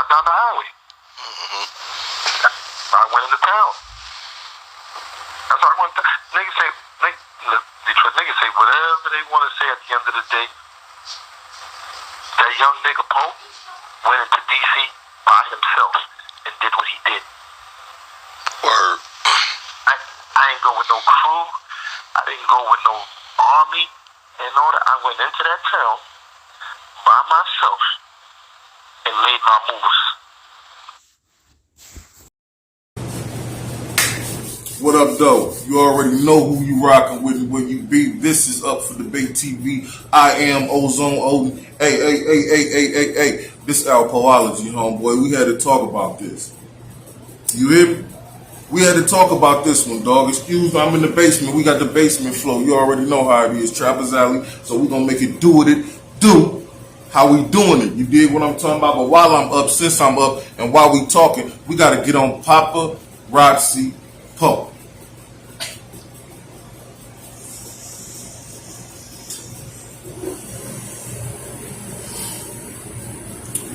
down the highway. I went into town. That's why I went to niggas say, look, Detroit niggas say whatever they want to say at the end of the day. That young nigga Pope went into DC by himself and did what he did. Word. I ain't go with no crew. I didn't go with no army and all that. I went into that town by myself and made my moves. What up, though? You already know who you rocking with and where you be. This is Up for Debate TV. I am Ozone Odin. Hey. This Alpoology, homeboy. We had to talk about this. You hear me? We had to talk about this one, dog. Excuse me, I'm in the basement. We got the basement flow. You already know how it is. Trappers Alley. So we gonna make it do what it do. How we doing it. You dig what I'm talking about? But while I'm up, since I'm up, and while we talking, we gotta get on Paparazzi Pop.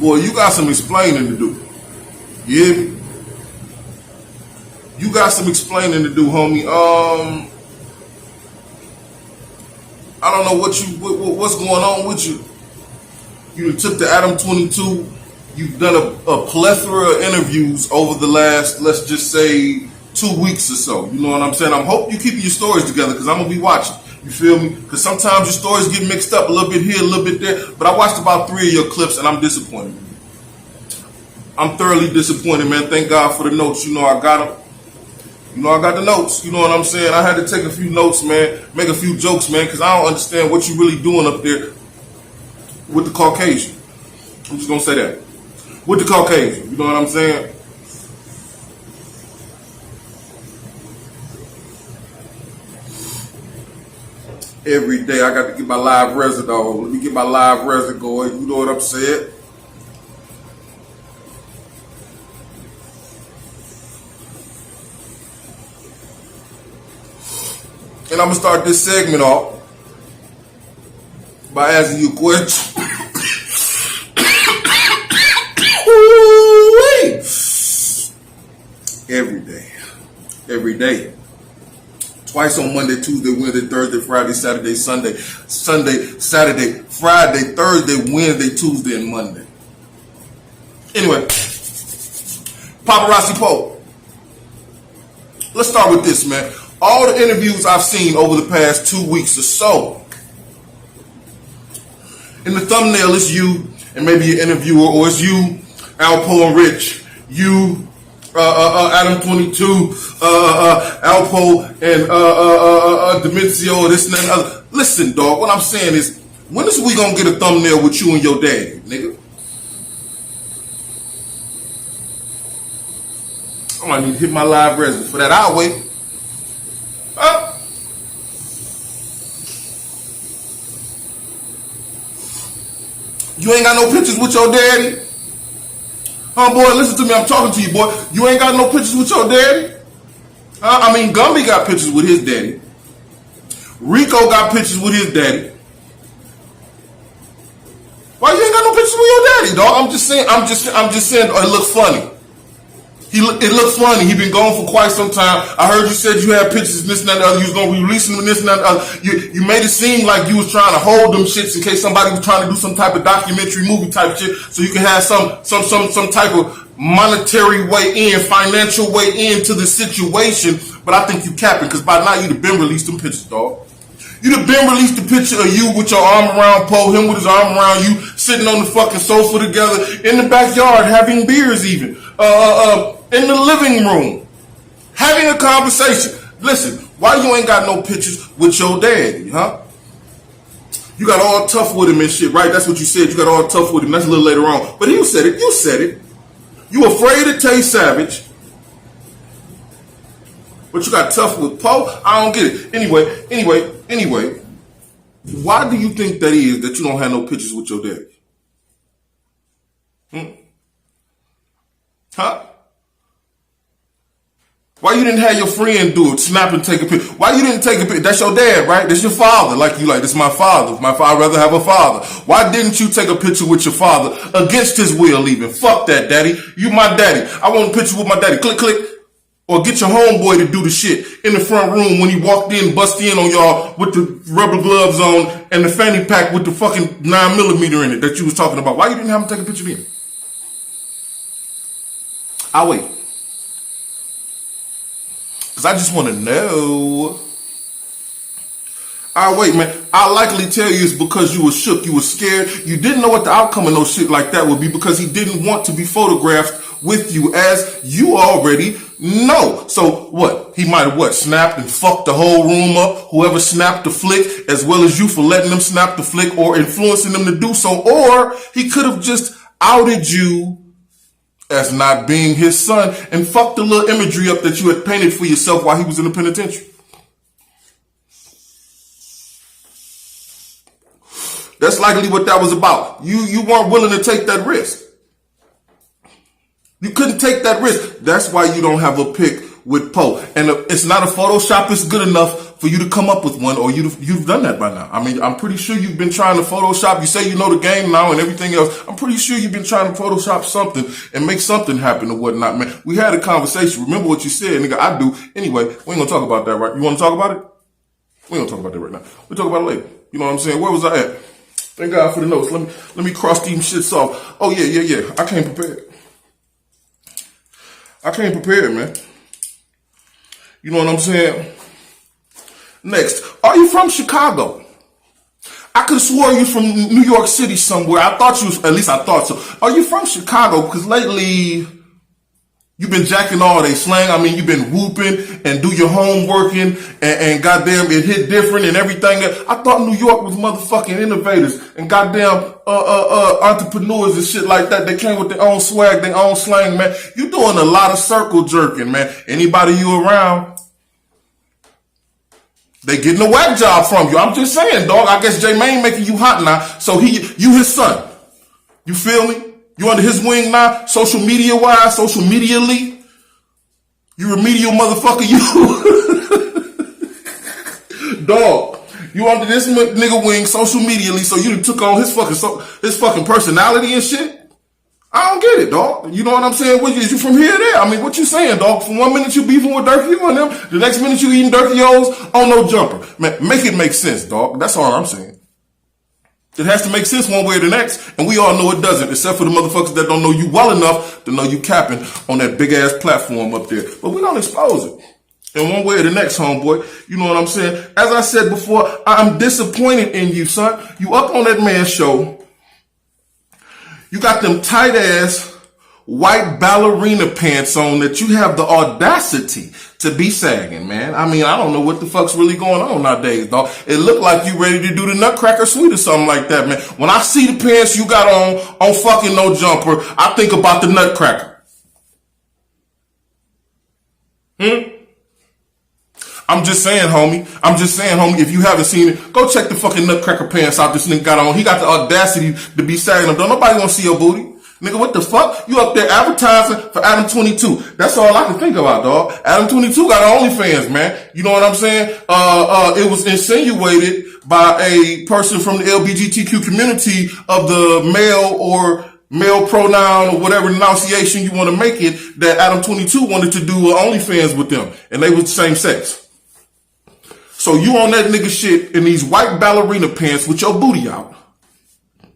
Boy, you got some explaining to do. You hear me? You got some explaining to do, homie. I don't know what's going on with you. You took the Adam 22. You've done a plethora of interviews over the last, let's just say, 2 weeks or so. You know what I'm saying? I hope you keeping your stories together because I'm gonna be watching. You feel me? Because sometimes your stories get mixed up a little bit here, a little bit there. But I watched about 3 of your clips and I'm disappointed. I'm thoroughly disappointed, man. Thank God for the notes. You know I got them. You know I got the notes. You know what I'm saying? I had to take a few notes, man. Make a few jokes, man, because I don't understand what you really doing up there with the Caucasian. I'm just going to say that. With the Caucasian. You know what I'm saying? Every day I got to get my live resin on. Let me get my live resin going. You know what I'm saying? And I'm going to start this segment off by asking you a question. Every day. Twice on Monday, Tuesday, Wednesday, Thursday, Friday, Saturday, Sunday, Saturday, Friday, Thursday, Wednesday, Tuesday, and Monday. Anyway, Paparazzi Pop. Let's start with this, man. All the interviews I've seen over the past 2 weeks or so, in the thumbnail it's you and maybe an interviewer, or it's you, Alpo and Rich, you, Adam 22, Alpo and Demencio, this and that and other. Listen, dog, what I'm saying is, when is we gonna get a thumbnail with you and your daddy, nigga? I might need to hit my live resin for that. I'll wait. Huh? You ain't got no pictures with your daddy? Huh, boy, listen to me. I'm talking to you, boy. You ain't got no pictures with your daddy? Huh? I mean, Gumby got pictures with his daddy. Rico got pictures with his daddy. Why you ain't got no pictures with your daddy, dog? I'm just saying, it looks funny. It looks funny. He been gone for quite some time. I heard you said you had pictures and this and that and the other. You was going to release them and this and that and the other. You made it seem like you was trying to hold them shits in case somebody was trying to do some type of documentary movie type shit so you can have some type of monetary way in, financial way into the situation. But I think you capping because by now you'd have been released them pictures, dog. You'd have been released a picture of you with your arm around Poe, him with his arm around you, sitting on the fucking sofa together in the backyard, having beers even. In the living room, having a conversation. Listen, why you ain't got no pictures with your daddy, huh? You got all tough with him and shit, right? That's what you said. You got all tough with him. That's a little later on. But you said it. You said it. You afraid of Tay Savage, but you got tough with Poe? I don't get it. Anyway. Why do you think that is that you don't have no pictures with your daddy? Huh? Why you didn't have your friend do it? Snap and take a picture. Why you didn't take a picture? That's your dad, right? That's your father. Like you like, this is my father. I'd rather have a father. Why didn't you take a picture with your father against his will even? Fuck that, daddy. You my daddy. I want a picture with my daddy. Click, click. Or get your homeboy to do the shit in the front room when he walked in, bust in on y'all with the rubber gloves on and the fanny pack with the fucking 9mm in it that you was talking about. Why you didn't have him take a picture then? I'll wait. Because I just want to know. I'll wait, man. I'll likely tell you it's because you were shook. You were scared. You didn't know what the outcome of no shit like that would be because he didn't want to be photographed with you, as you already know. So what? He might have snapped and fucked the whole room up. Whoever snapped the flick, as well as you for letting them snap the flick or influencing them to do so. Or he could have just outed you as not being his son and fucked the little imagery up that you had painted for yourself while he was in the penitentiary. That's likely what that was about. You weren't willing to take that risk. You couldn't take that risk. That's why you don't have a pic with Poe. And it's not a Photoshop is good enough for you to come up with one, or you've done that by now. I mean, I'm pretty sure you've been trying to Photoshop. You say you know the game now and everything else. I'm pretty sure you've been trying to Photoshop something and make something happen or whatnot, man. We had a conversation. Remember what you said, nigga? I do. Anyway, we ain't gonna talk about that, right? You want to talk about it? We ain't gonna talk about that right now. We'll talk about it later. You know what I'm saying? Where was I at? Thank God for the notes. Let me cross these shits off. Oh yeah. I came prepared. Man. You know what I'm saying? Next, are you from Chicago? I could have swore you from New York City somewhere. I thought you was, at least I thought so. Are you from Chicago? Because lately, you've been jacking all they slang. I mean, you've been whooping and do your homework and goddamn it hit different and everything. I thought New York was motherfucking innovators and goddamn entrepreneurs and shit like that. They came with their own swag, their own slang, man. You doing a lot of circle jerking, man. Anybody you around, they getting a whack job from you. I'm just saying, dog. I guess J-Mane making you hot now. So you his son. You feel me? You under his wing now, social media wise, social medially. You remedial motherfucker, you. Dog, you under this nigga wing, social medially, so you took on his fucking personality and shit. I don't get it, dog. You know what I'm saying? What is you from here to there? I mean, what you saying, dog? From 1 minute you beefing with Durkee on them, the next minute you eating Durkee O's on no jumper. Man, make it make sense, dog. That's all I'm saying. It has to make sense one way or the next, and we all know it doesn't, except for the motherfuckers that don't know you well enough to know you capping on that big-ass platform up there. But we don't expose it. In one way or the next, homeboy, you know what I'm saying? As I said before, I'm disappointed in you, son. You up on that man's show. You got them tight-ass white ballerina pants on that you have the audacity to be sagging, man. I mean, I don't know what the fuck's really going on nowadays, dog. It looked like you ready to do the Nutcracker Suite or something like that, man. When I see the pants you got on fucking no jumper, I think about the Nutcracker. I'm just saying, homie. If you haven't seen it, go check the fucking Nutcracker pants out this nigga got on. He got the audacity to be sagging them. Don't nobody want to see your booty. Nigga, what the fuck? You up there advertising for Adam 22. That's all I can think about, dog. Adam 22 got OnlyFans, man. You know what I'm saying? It was insinuated by a person from the LGBTQ community of the male pronoun or whatever enunciation you want to make it, that Adam 22 wanted to do OnlyFans with them. And they was the same sex. So you on that nigga shit in these white ballerina pants with your booty out.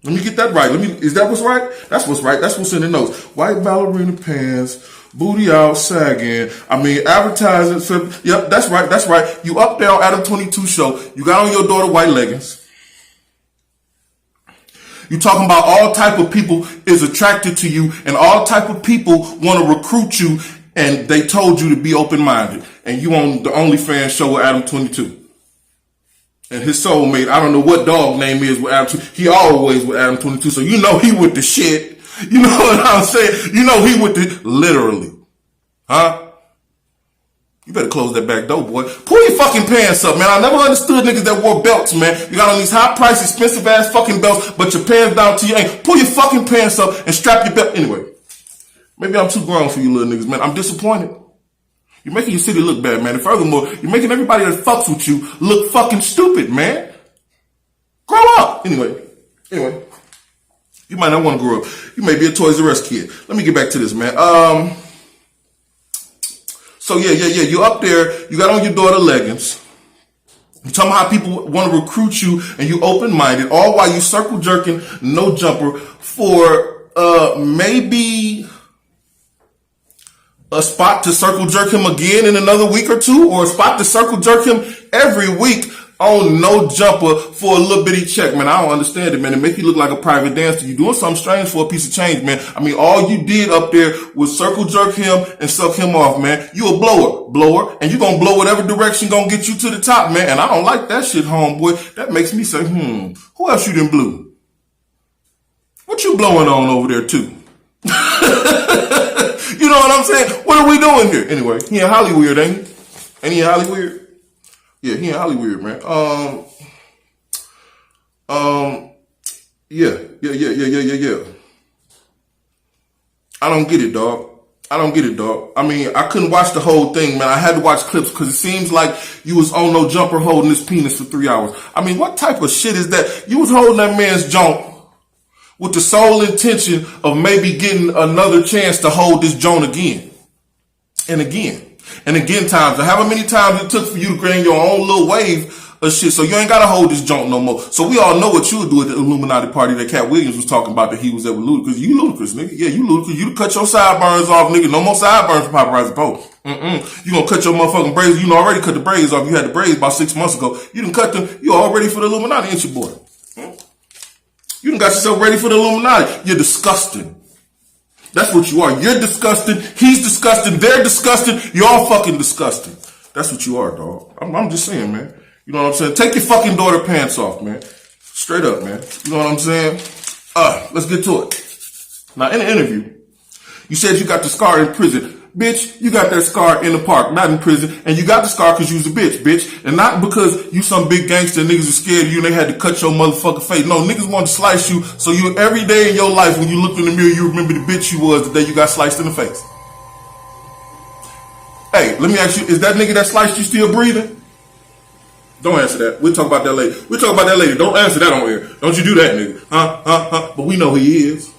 Let me get that right. Is that what's right? That's what's right. That's what's in the notes. White ballerina pants, booty out, sagging. I mean, advertising. Yep, that's right. That's right. You up there on Adam 22 show. You got on your daughter white leggings. You talking about all type of people is attracted to you and all type of people want to recruit you, and they told you to be open-minded. And you on the OnlyFans show with Adam 22. And his soulmate, I don't know what dog name is with Adam 22. He always with Adam 22. So you know he with the shit. You know what I'm saying? You know he with the literally. Huh? You better close that back door, boy. Pull your fucking pants up, man. I never understood niggas that wore belts, man. You got on these high-priced, expensive-ass fucking belts, but your pants down to your ankle. Pull your fucking pants up and strap your belt. Anyway, maybe I'm too grown for you little niggas, man. I'm disappointed. You're making your city look bad, man. And furthermore, you're making everybody that fucks with you look fucking stupid, man. Grow up. Anyway. You might not want to grow up. You may be a Toys R Us kid. Let me get back to this, man. So yeah. You up there. You got on your daughter leggings. You talking about how people want to recruit you and you open-minded, all while you circle jerking no jumper for maybe a spot to circle jerk him again in another week or two, or a spot to circle jerk him every week on no jumper for a little bitty check, man. I don't understand it, man. It make you look like a private dancer. You doing something strange for a piece of change, man. I mean, all you did up there was circle jerk him and suck him off, man. You a blower, and you gonna blow whatever direction gonna get you to the top, man. And I don't like that shit, homeboy. That makes me say, who else you done blew? What you blowing on over there too? You know what I'm saying? What are we doing here? Anyway, he in Hollywood, ain't he? Ain't he in Hollywood? Yeah, he in Hollywood, man. Yeah. I don't get it, dog. I mean, I couldn't watch the whole thing, man. I had to watch clips because it seems like you was on no jumper holding his penis for 3 hours. I mean, what type of shit is that? You was holding that man's junk with the sole intention of maybe getting another chance to hold this joint again. And again times. However many times it took for you to create your own little wave of shit. So you ain't got to hold this joint no more. So we all know what you would do at the Illuminati party that Cat Williams was talking about that he was there with Ludacris. You ludicrous, nigga. Yeah, you ludicrous. You cut your sideburns off, nigga. No more sideburns for Paparazzi Pop. You gonna cut your motherfucking braids. You already cut the braids off. You had the braids about 6 months ago. You done cut them. You all ready for the Illuminati, ain't you, boy? You done got yourself ready for the Illuminati. You're disgusting. That's what you are. You're disgusting. He's disgusting. They're disgusting. You're all fucking disgusting. That's what you are, dog. I'm just saying, man. You know what I'm saying? Take your fucking daughter pants off, man. Straight up, man. You know what I'm saying? Let's get to it. Now, in the interview, you said you got the scar in prison. Bitch, you got that scar in the park, not in prison. And you got the scar because you was a bitch. And not because you some big gangster and niggas were scared of you and they had to cut your motherfucking face. No, niggas wanted to slice you so you every day in your life when you looked in the mirror, you remember the bitch you was the day you got sliced in the face. Hey, let me ask you, is that nigga that sliced you still breathing? Don't answer that. We'll talk about that later. Don't answer that on air. Don't you do that, nigga. But we know who he is.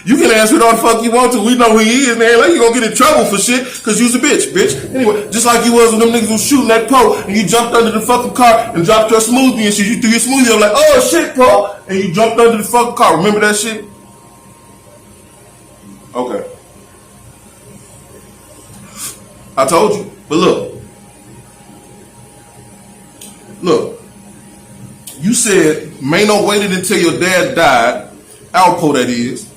You can answer it all the fuck you want to. We know who he is, man. Like you gonna get in trouble for shit because you's a bitch. Anyway, just like you was when them niggas was shooting that pole and you jumped under the fucking car and dropped your smoothie and shit. You threw your smoothie up like, oh shit, Paul. And you jumped under the fucking car. Remember that shit? Okay. I told you. But look. You said Mano waited until your dad died, Alpo that is,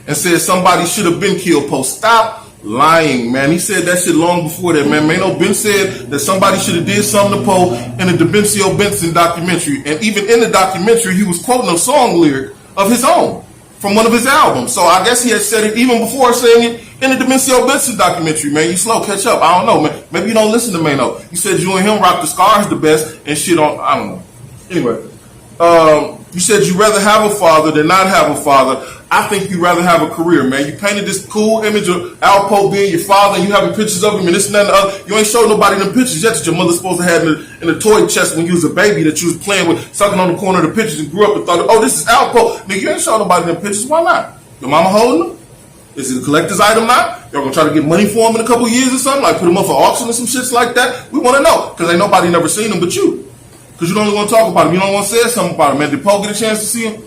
and said somebody should have been killed. Post. Stop lying, man. He said that shit long before that, man. Mano been said that somebody should have did something to Poe in the DaBencio Benson documentary. And even in the documentary, he was quoting a song lyric of his own from one of his albums. So I guess he had said it even before saying it in the DaBencio Benson documentary, man. You slow, catch up. I don't know, man. Maybe you don't listen to Mano. You said you and him rock the scars the best and shit on, I don't know. Anyway, you said you'd rather have a father than not have a father. I think you'd rather have a career, man. You painted this cool image of Alpo being your father and you having pictures of him and this and that and the other. You ain't showed nobody them pictures yet that your mother's supposed to have in the toy chest when you was a baby that you was playing with, sucking on the corner of the pictures and grew up and thought, oh, this is Alpo. Nigga, you ain't showed nobody them pictures. Why not? Your mama holding them? Is it a collector's item now? Y'all gonna try to get money for them in a couple years or something? Like put them up for auction or some shits like that? We want to know. Because ain't nobody never seen them but you. Because you don't want to talk about them. You don't want to say something about them. Man, did Poe get a chance to see them?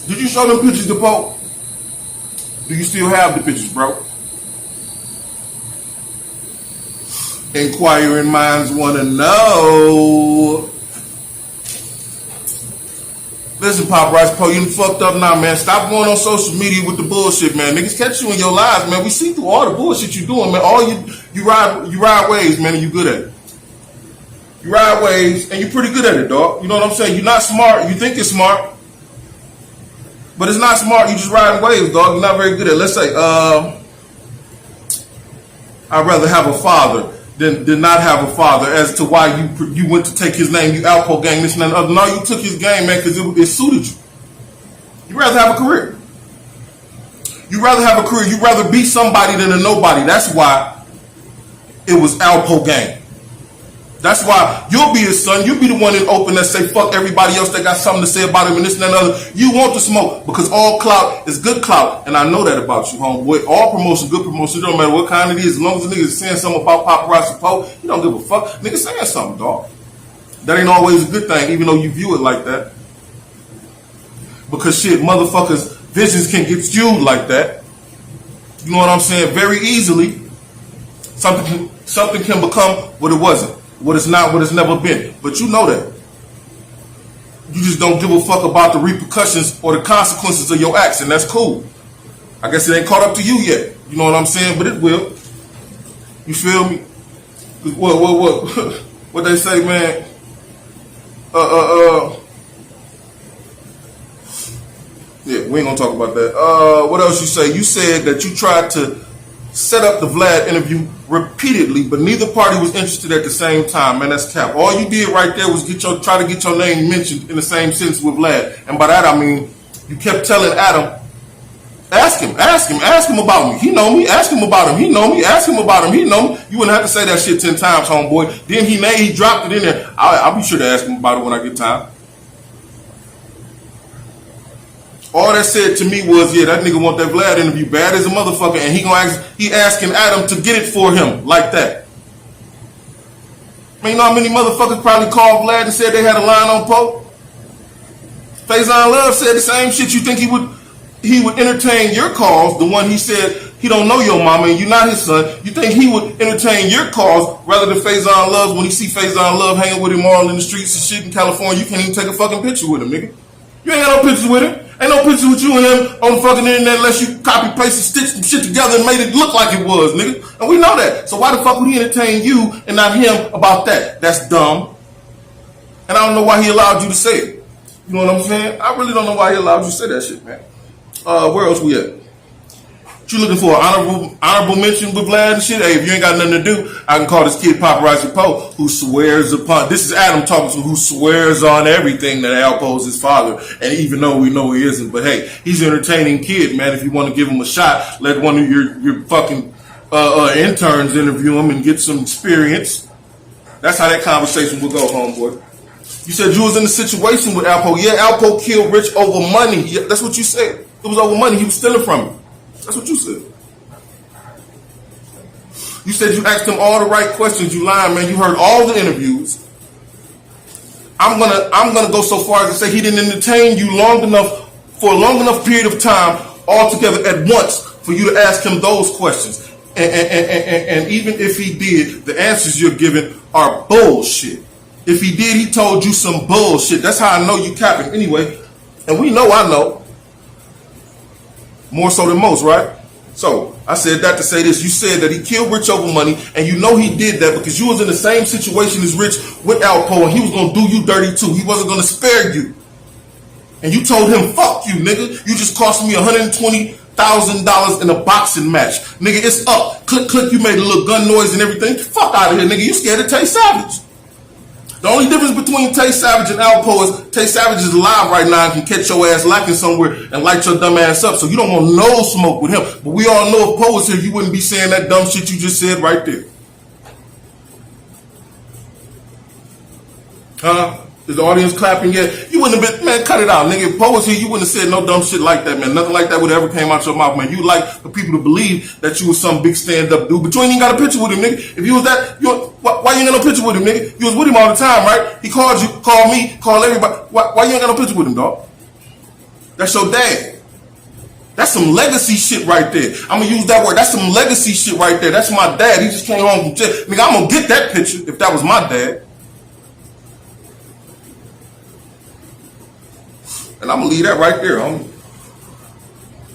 Did you show them pictures to Poe? Do you still have the pictures, bro? Inquiring minds want to know. Listen, Paparazzi Pop, you done fucked up now, man. Stop going on social media with the bullshit, man. Niggas catch you in your lives, man. We see through all the bullshit you doing, man. All you ride waves, man, and you good at it. You ride waves, and you're pretty good at it, dog. You know what I'm saying? You're not smart. You think you're smart. But it's not smart. You just riding waves, dog. You're not very good at it. Let's say, I'd rather have a father than not have a father as to why you went to take his name. You Alpo gang, this and that and other. No, you took his game, man, because it suited you. You'd rather have a career. You rather have a career. You rather be somebody than a nobody. That's why it was Alpo gang. That's why you'll be his son. You'll be the one in open that say fuck everybody else that got something to say about him and this and that and other. You want the smoke because all clout is good clout. And I know that about you, homeboy. All promotion, good promotion. It don't matter what kind it is. As long as the nigga is saying something about Paparazzi Pop, you don't give a fuck. Nigga saying something, dog. That ain't always a good thing, even though you view it like that. Because shit, motherfuckers' visions can get skewed like that. You know what I'm saying? Very easily. Something can become what it wasn't. What it's not, what it's never been. But you know that. You just don't give a fuck about the repercussions or the consequences of your acts, and that's cool. I guess it ain't caught up to you yet. You know what I'm saying? But it will. You feel me? What they say, man? Yeah, we ain't gonna talk about that. What else you say? You said that you tried to set up the Vlad interview repeatedly, but neither party was interested at the same time. Man, that's cap. All you did right there was try to get your name mentioned in the same sentence with Vlad. And by that I mean you kept telling Adam, ask him about me. He know me. Ask him about him. He know me. Ask him about him. He know me. You wouldn't have to say that shit 10 times, homeboy. Then he dropped it in there. I'll be sure to ask him about it when I get time. All that said to me was, yeah, that nigga want that Vlad interview bad as a motherfucker, and he asking Adam to get it for him like that. Man, you know how many motherfuckers probably called Vlad and said they had a line on Pope? Faison Love said the same shit. You think he would entertain your calls? The one he said he don't know your mama and you're not his son. You think he would entertain your calls rather than Faison Love when he see Faison Love hanging with him all in the streets and shit in California? You can't even take a fucking picture with him, nigga. You ain't got no pictures with him. Ain't no pictures with you and him on the fucking internet unless you copy, paste, and stitch some shit together and made it look like it was, nigga. And we know that. So why the fuck would he entertain you and not him about that? That's dumb. And I don't know why he allowed you to say it. You know what I'm saying? I really don't know why he allowed you to say that shit, man. Where else we at? What you looking for? Honorable mention with Vlad and shit? Hey, if you ain't got nothing to do, I can call this kid Paparazzi Pop, who swears upon, this is Adam talking to, who swears on everything that Alpo is his father, and even though we know he isn't, but hey, he's an entertaining kid, man. If you want to give him a shot, let one of your fucking interns interview him and get some experience. That's how that conversation will go, homeboy. You said you was in a situation with Alpo. Yeah, Alpo killed Rich over money. Yeah, that's what you said. It was over money. He was stealing from him. That's what you said. You said you asked him all the right questions. You lying, man. You heard all the interviews. I'm gonna go so far as to say he didn't entertain you long enough for a long enough period of time all together at once for you to ask him those questions. And even if he did, the answers you're giving are bullshit. If he did, he told you some bullshit. That's how I know you capping. Anyway, and we know I know. More so than most, right? So, I said that to say this. You said that he killed Rich over money, and you know he did that because you was in the same situation as Rich with Alpo, and he was going to do you dirty too. He wasn't going to spare you. And you told him, fuck you, nigga. You just cost me $120,000 in a boxing match. Nigga, it's up. Click, click, you made a little gun noise and everything. Fuck out of here, nigga. You scared of Tay Savage. The only difference between Tay Savage and Alpo is Tay Savage is alive right now and can catch your ass lacking somewhere and light your dumb ass up. So you don't want no smoke with him. But we all know if Poe was here, you wouldn't be saying that dumb shit you just said right there. Huh? Is the audience clapping yet? You wouldn't have been, man, cut it out, nigga. If Poe was here, you wouldn't have said no dumb shit like that, man. Nothing like that would ever came out your mouth, man. You like for people to believe that you was some big stand-up dude, but you ain't even got a picture with him, nigga. If you was that, why you ain't got no picture with him, nigga? You was with him all the time, right? He called you, called me, called everybody. Why you ain't got no picture with him, dog? That's your dad. That's some legacy shit right there. I'm gonna use that word. That's some legacy shit right there. That's my dad. He just came home from jail. Nigga, I'm gonna get that picture if that was my dad. And I'm gonna leave that right there, homie.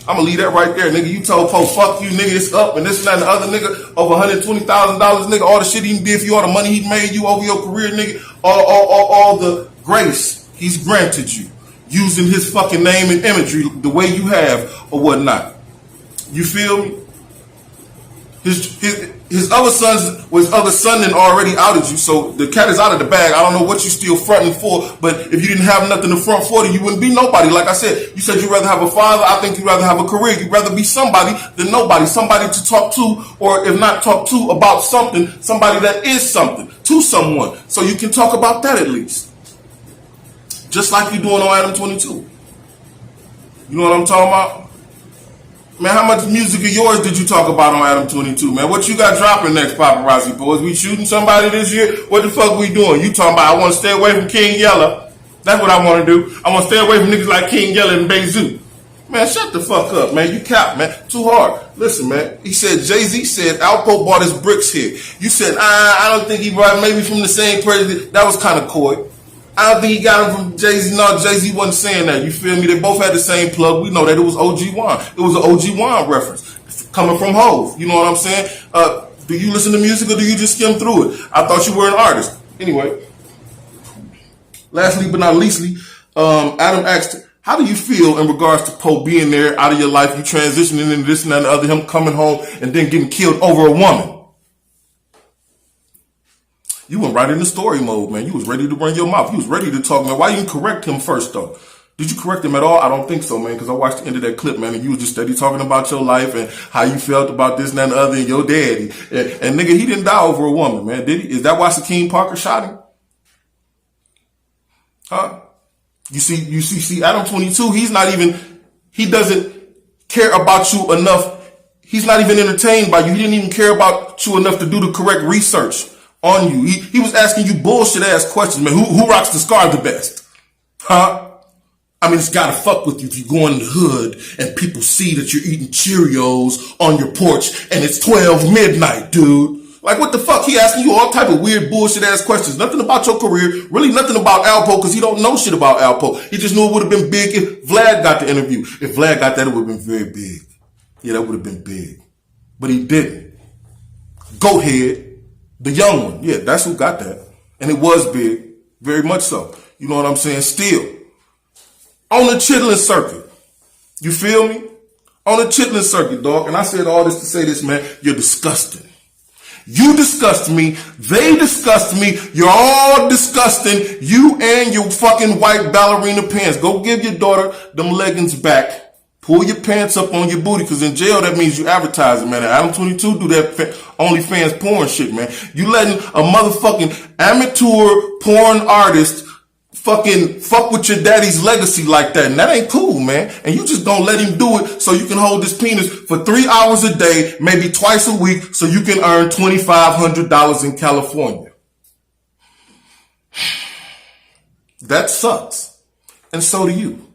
I'm gonna leave that right there, nigga. You told Poe, fuck you, nigga, it's up, and this and that and the other nigga, over $120,000, nigga, all the shit he did for you, all the money he made you over your career, nigga, all the grace he's granted you, using his fucking name and imagery the way you have or whatnot. You feel me? His other sons was other son and already outed you, so the cat is out of the bag. I don't know what you still fronting for, but if you didn't have nothing to front for, then you wouldn't be nobody. Like I said, you said you'd rather have a father. I think you'd rather have a career. You'd rather be somebody than nobody. Somebody to talk to, or if not talk to about something, somebody that is something to someone. So you can talk about that at least. Just like you're doing on Adam 22. You know what I'm talking about? Man, how much music of yours did you talk about on Adam 22, man? What you got dropping next, Paparazzi Boys? We shooting somebody this year? What the fuck we doing? You talking about I want to stay away from King Yella. That's what I want to do. I want to stay away from niggas like King Yella and Bezu. Man, shut the fuck up, man. You cap, man. Too hard. Listen, man. He said, Jay-Z said Alpo bought his bricks here. You said, I don't think he brought maybe from the same person. That was kind of coy. I don't think he got him from Jay-Z. No, Jay-Z wasn't saying that. You feel me? They both had the same plug. We know that it was OG Juan. It was an OG Juan reference coming from Hove. You know what I'm saying? Do you listen to music or do you just skim through it? I thought you were an artist. Anyway, lastly but not leastly, Adam asked, how do you feel in regards to Poe being there out of your life, you transitioning into this and that and the other, him coming home and then getting killed over a woman? You went right into story mode, man. You was ready to run your mouth. You was ready to talk, man. Why you didn't correct him first, though? Did you correct him at all? I don't think so, man, because I watched the end of that clip, man, and you was just steady talking about your life and how you felt about this and that and the other and your daddy. And nigga, he didn't die over a woman, man, did he? Is that why Shaquem Parker shot him? Huh? You see, Adam 22, he doesn't care about you enough. He's not even entertained by you. He didn't even care about you enough to do the correct research on you. He was asking you bullshit ass questions, man. Who rocks the scar the best? Huh? I mean, it's gotta fuck with you if you go in the hood and people see that you're eating Cheerios on your porch and it's 12 midnight, dude. Like, what the fuck? He asking you all type of weird bullshit ass questions. Nothing about your career. Really nothing about Alpo, because he don't know shit about Alpo. He just knew it would have been big if Vlad got the interview. If Vlad got that, it would have been very big. Yeah, that would have been big. But he didn't. Goathead. The young one, yeah, that's who got that. And it was big, very much so. You know what I'm saying? Still, on the chitlin circuit, you feel me? On the chitlin circuit, dog, and I said all this to say this, man, you're disgusting. You disgust me, they disgust me, you're all disgusting, you and your fucking white ballerina pants. Go give your daughter them leggings back. Pull your pants up on your booty, because in jail, that means you advertising, man. Adam 22 do that OnlyFans porn shit, man. You letting a motherfucking amateur porn artist fucking fuck with your daddy's legacy like that, and that ain't cool, man. And you just don't let him do it so you can hold his penis for 3 hours a day, maybe twice a week, so you can earn $2,500 in California. That sucks. And so do you.